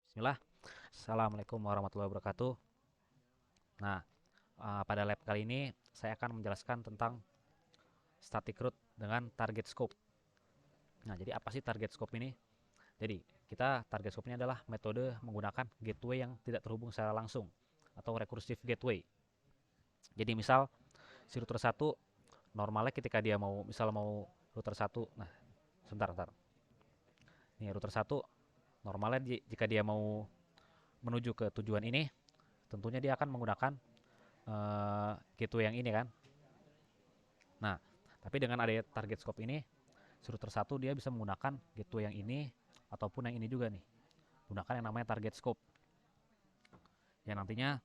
Bismillah. Assalamualaikum warahmatullahi wabarakatuh. Nah, pada lab kali ini saya akan menjelaskan tentang static root dengan target scope. Nah, jadi apa sih target scope ini? Jadi, kita target scope ini adalah metode menggunakan gateway yang tidak terhubung secara langsung atau recursive gateway. Jadi, misal si router satu normalnya ketika dia mau router satu. Nah, sebentar. Nih router satu normalnya jika dia mau menuju ke tujuan ini, tentunya dia akan menggunakan gateway yang ini kan. Nah, tapi dengan adanya target scope ini, router satu dia bisa menggunakan gateway yang ini ataupun yang ini juga nih. Gunakan yang namanya target scope. Yang nantinya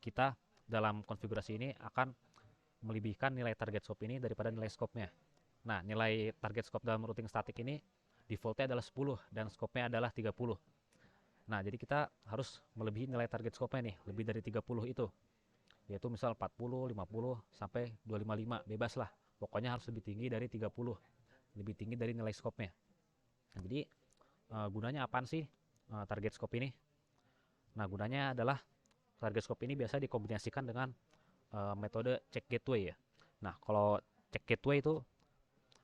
kita dalam konfigurasi ini akan melebihkan nilai target scope ini daripada nilai scope-nya. Nah, nilai target scope dalam routing statik ini defaultnya adalah 10 dan scope-nya adalah 30. Nah, jadi kita harus melebihi nilai target scope-nya nih, lebih dari 30 itu. Yaitu misal 40, 50, sampai 255, bebas lah. Pokoknya harus lebih tinggi dari 30, lebih tinggi dari nilai scope-nya. Nah, jadi gunanya apaan sih target scope ini? Nah, gunanya adalah target scope ini biasa dikombinasikan dengan metode check gateway ya. Nah, kalau check gateway itu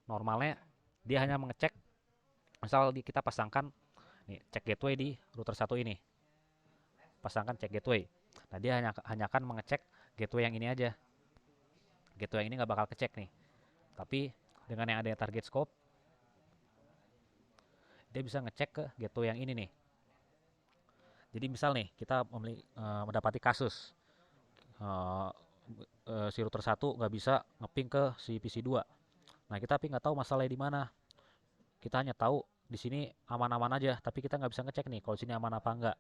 normalnya dia hanya mengecek, misal kita pasangkan nih check gateway di router satu ini, pasangkan check gateway. Nah, dia hanya akan mengecek gateway yang ini aja. Gateway yang ini nggak bakal kecek nih. Tapi dengan yang adanya target scope, dia bisa ngecek ke gateway yang ini nih. Jadi misal nih kita mendapati kasus uh, si router satu nggak bisa ngeping ke si PC2. Nah, kita tapi nggak tahu masalahnya di mana. Kita hanya tahu di sini aman-aman aja, tapi kita nggak bisa ngecek nih kalau sini aman apa enggak.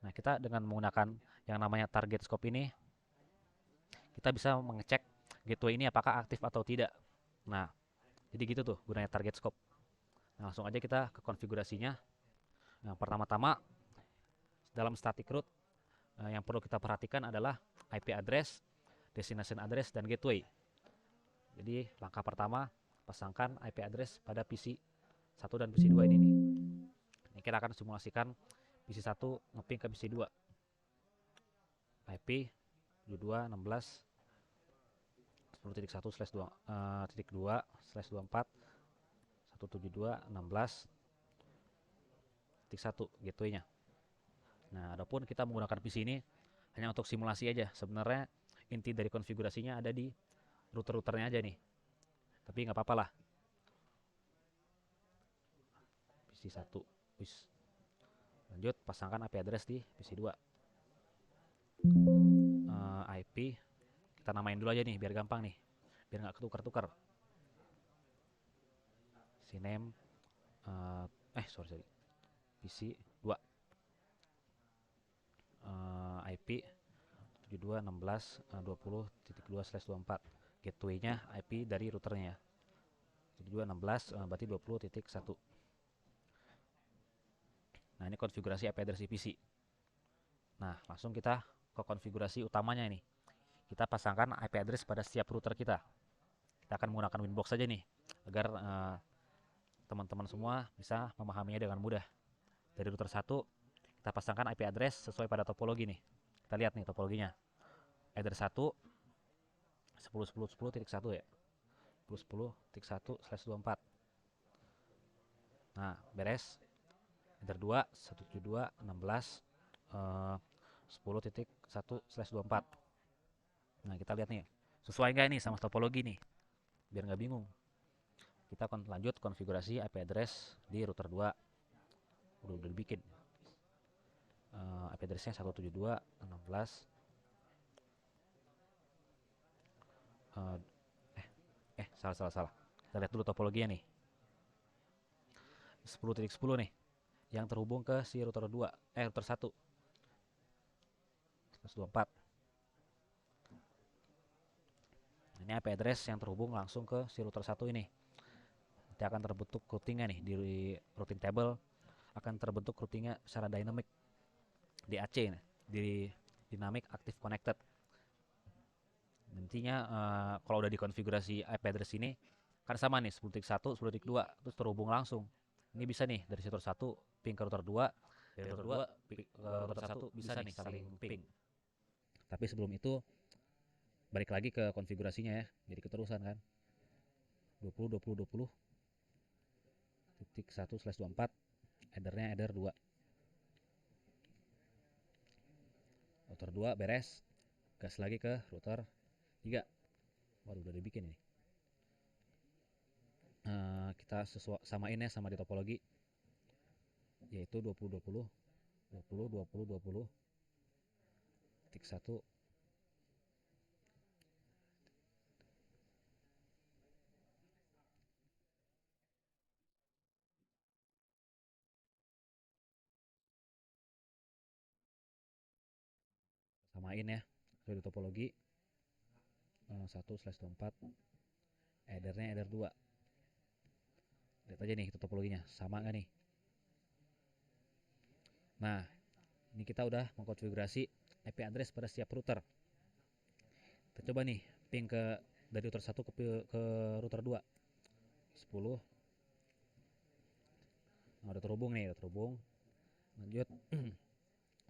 Nah, kita dengan menggunakan yang namanya target scope ini, kita bisa mengecek gateway ini apakah aktif atau tidak. Nah, jadi gitu tuh gunanya target scope. Nah, langsung aja kita ke konfigurasinya. Nah, pertama-tama dalam static root yang perlu kita perhatikan adalah IP address, destination address, dan gateway. Jadi langkah pertama, pasangkan IP address pada PC 1 dan PC 2 ini nih. Ini kita akan simulasikan PC 1 ngeping ke PC 2. IP 72.16.1.2/24.172.16.1 gateway-nya. Nah, adapun kita menggunakan PC ini hanya untuk simulasi aja. Sebenarnya inti dari konfigurasinya ada di router-routernya aja nih. Tapi nggak apa-apa lah. PC 1. Wis. Lanjut, pasangkan IP address di PC 2. IP kita namain dulu aja nih biar gampang nih. Biar nggak ketukar-tukar. Siname sorry. PC 2. IP 72.16.20.2/24. Gateway-nya IP dari routernya. 72.16 berarti 20.1. Nah, ini konfigurasi IP address PC. Nah, langsung kita ke konfigurasi utamanya ini. Kita pasangkan IP address pada setiap router kita. Kita akan menggunakan Winbox saja nih, agar teman-teman semua bisa memahaminya dengan mudah. Dari router 1, kita pasangkan IP address sesuai pada topologi nih. Kita lihat nih topologinya. Address 1, 10.10.10.1 ya. 10.10.1/24. Nah, beres. Header 2, 172.16 10.1/24. Nah, kita lihat nih, sesuai nggak ini sama topologi nih, biar nggak bingung. Kita akan lanjut konfigurasi IP address di router 2. Udah dibikin. IP addressnya 172.16 salah. Kita lihat dulu topologinya nih. 10.10 nih, yang terhubung ke si router 2, router 1. 124. Ini IP address yang terhubung langsung ke si router 1 ini. Nanti akan terbentuk routingnya nih di routing table, akan terbentuk routingnya secara dynamic di AC nih, di dynamic active connected. Nantinya kalau udah dikonfigurasi IP address ini kan sama nih 10.1, 10.2 terus terhubung langsung. Ini bisa nih dari router 1 ping ke router 2 dari router 2 ke router 1 bisa nih saling ping. Tapi sebelum itu balik lagi ke konfigurasinya ya. Jadi keterusan kan. 20.20.20.1/24 headernya header 2. Router 2 beres. Gas lagi ke router 3. Waduh, udah dibikin ini. Kita samain ya sama di topologi, yaitu 20.20.20.20.1. Samain ya di topologi 1/24 headernya header 2. Lihat aja nih topologinya sama nggak nih. Nah, ini kita udah mengkonfigurasi IP address pada setiap router. Kita coba nih ping dari router 1 ke router 2 10. Nah, udah terhubung nih, udah terhubung. Lanjut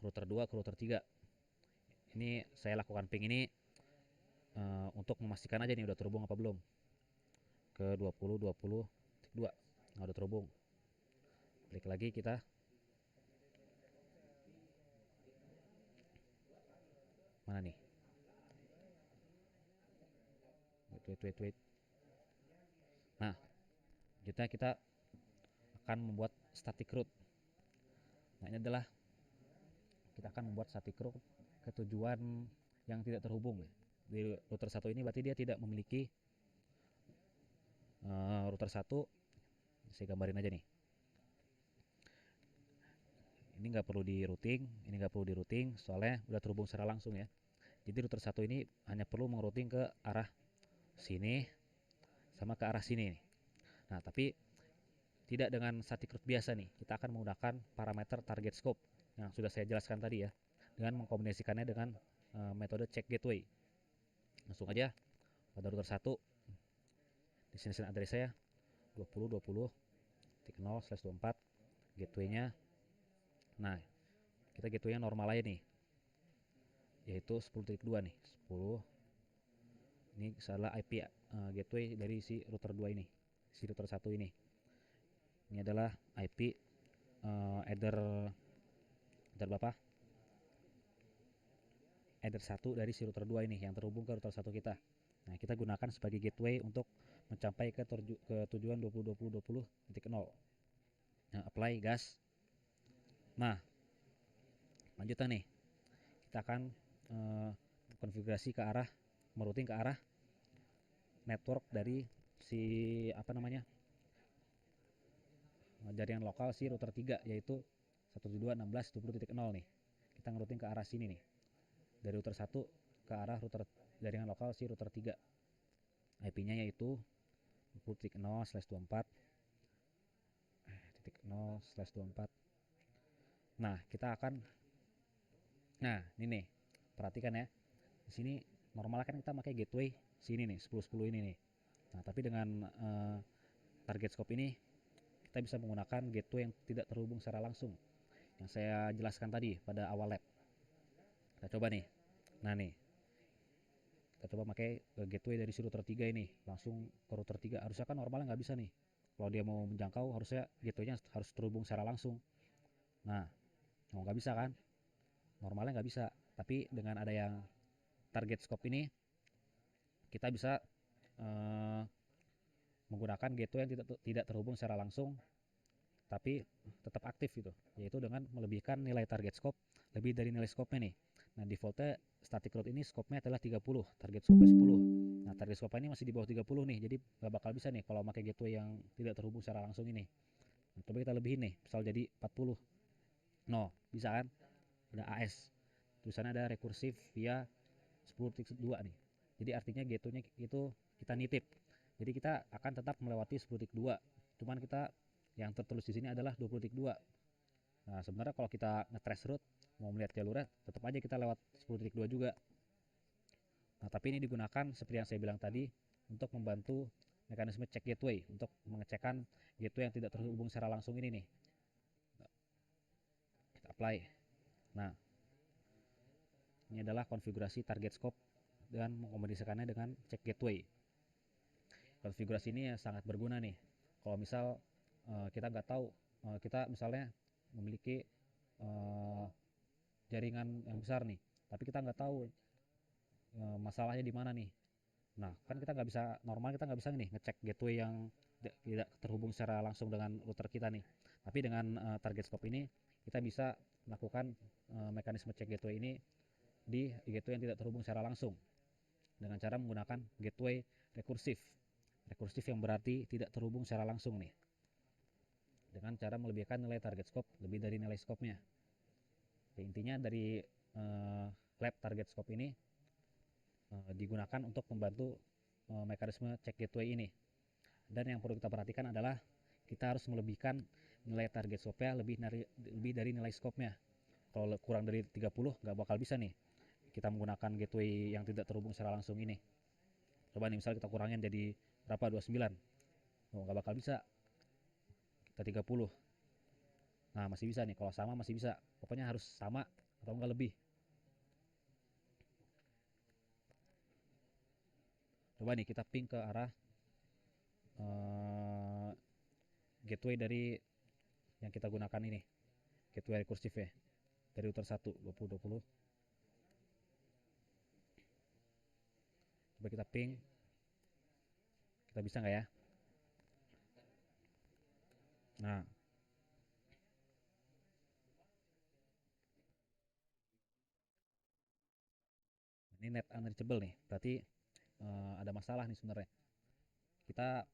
router 2 ke router 3. Ini saya lakukan ping ini untuk memastikan aja nih udah terhubung apa belum. Ke 20.20.2. Nah, udah terhubung. Klik lagi kita. Mana nih? Wait. Nah, kita akan membuat static route. Nah, ini adalah kita akan membuat static route ke tujuan yang tidak terhubung. Di router 1 ini berarti dia tidak memiliki router 1. Saya gambarin aja nih. Ini nggak perlu di routing, soalnya udah terhubung secara langsung ya. Jadi router 1 ini hanya perlu mengrouting ke arah sini sama ke arah sini nih. Nah, tapi tidak dengan static route biasa nih. Kita akan menggunakan parameter target scope yang sudah saya jelaskan tadi ya, dengan mengkombinasikannya dengan metode check gateway. Langsung aja pada router 1 destination address saya 20.20.0/24 gateway-nya. Nah, kita gateway-nya normal aja nih, yaitu 10.2 nih. 10 ini salah IP gateway dari si router 2 ini, si router 1 ini. Ini adalah IP header berapa? Header 1 dari si router 2 ini yang terhubung ke router 1 kita. Nah, kita gunakan sebagai gateway untuk mencapai ke tujuan 20.20.20.0. Nah, apply gas. Nah, lanjutan nih. Kita akan konfigurasi ke arah merouting ke arah network dari si jaringan lokal si router 3, yaitu 172.16.20.0 nih. Kita ngerouting ke arah sini nih. Dari router 1 ke arah router jaringan lokal si router 3. IP-nya yaitu 20.0/24. Nah, kita akan ini nih. Perhatikan ya. Di sini normalnya kan kita pakai gateway sini nih, 10.10 ini nih. Nah, tapi dengan target scope ini kita bisa menggunakan gateway yang tidak terhubung secara langsung, yang saya jelaskan tadi pada awal lab. Kita coba nih. Nah nih, kita coba pakai gateway dari si router 3 ini langsung ke router 3. Harusnya kan normalnya nggak bisa nih. Kalau dia mau menjangkau harusnya gateway-nya harus terhubung secara langsung. Nah, nggak bisa kan? Normalnya nggak bisa. Tapi dengan ada yang target scope ini, kita bisa menggunakan gateway yang tidak terhubung secara langsung tapi tetap aktif gitu, yaitu dengan melebihkan nilai target scope lebih dari nilai scope-nya nih. Nah, defaultnya static route ini scope-nya adalah 30, target scope-nya 10. Nah, target scope ini masih di bawah 30 nih, jadi nggak bakal bisa nih kalau pakai gateway yang tidak terhubung secara langsung ini. Nah, coba kita lebihin nih, misal jadi 40. No, bisa kan? Ada AS. Tulisannya ada recursive via 10.2 nih. Jadi artinya gateway-nya itu kita nitip. Jadi kita akan tetap melewati 10.2. Cuman kita yang tertulis di sini adalah 20.2. Nah, sebenarnya kalau kita nge-trace route mau melihat jalurnya, tetap aja kita lewat 10.2 juga. Nah, tapi ini digunakan seperti yang saya bilang tadi untuk membantu mekanisme check gateway, untuk mengecekkan gateway yang tidak terhubung secara langsung ini nih. apply. Nah, ini adalah konfigurasi target scope dan mengkomunikasikannya dengan check gateway. Konfigurasi ini sangat berguna nih. Kalau misal kita nggak tahu, kita misalnya memiliki jaringan yang besar nih, tapi kita nggak tahu masalahnya di mana nih. Nah, kan kita nggak bisa, normal kita nggak bisa nih ngecek gateway yang tidak terhubung secara langsung dengan router kita nih. Tapi dengan target scope ini kita bisa melakukan mekanisme cek gateway ini di gateway yang tidak terhubung secara langsung dengan cara menggunakan gateway rekursif. Rekursif yang berarti tidak terhubung secara langsung nih. Dengan cara melebihkan nilai target scope lebih dari nilai scope-nya. Intinya dari lab target scope ini digunakan untuk membantu mekanisme cek gateway ini. Dan yang perlu kita perhatikan adalah kita harus melebihkan nilai target scope-nya lebih dari nilai scope-nya. Kalau kurang dari 30 nggak bakal bisa nih kita menggunakan gateway yang tidak terhubung secara langsung ini. Coba nih misal kita kurangin jadi berapa, 29. Nggak bakal bisa. Kita 30. Nah, masih bisa nih, kalau sama masih bisa. Pokoknya harus sama atau enggak lebih. Coba nih kita ping ke arah gateway dari yang kita gunakan ini. Gateway rekursif ya. Dari router 1, 2020. Coba kita ping. Kita bisa nggak ya? Nah, ini net unreachable nih. Berarti ada masalah nih sebenarnya. Kita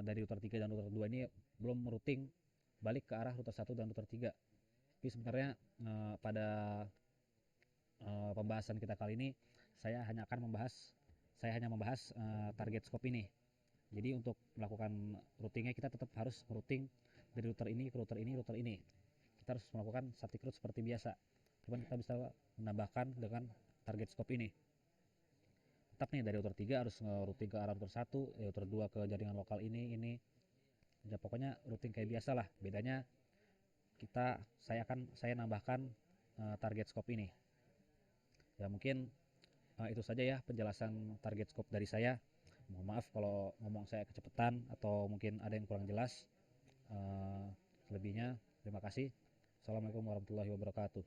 dari router 3 dan router 2 ini belum routing balik ke arah router 1 dan router 3. Tapi sebenarnya pada pembahasan kita kali ini saya hanya membahas target scope ini. Jadi untuk melakukan routingnya kita tetap harus routing dari router ini ke router ini, router ini. Kita harus melakukan static route seperti biasa. Cuman kita bisa menambahkan dengan target scope ini. Tetap nih dari router 3 harus routing ke arah router 1, router 2 ke jaringan lokal ini. Ya pokoknya routing kayak biasa lah. Bedanya saya nambahkan target scope ini. Ya mungkin itu saja ya penjelasan target scope dari saya. Mohon maaf kalau ngomong saya kecepatan atau mungkin ada yang kurang jelas. Selebihnya terima kasih. Assalamualaikum warahmatullahi wabarakatuh.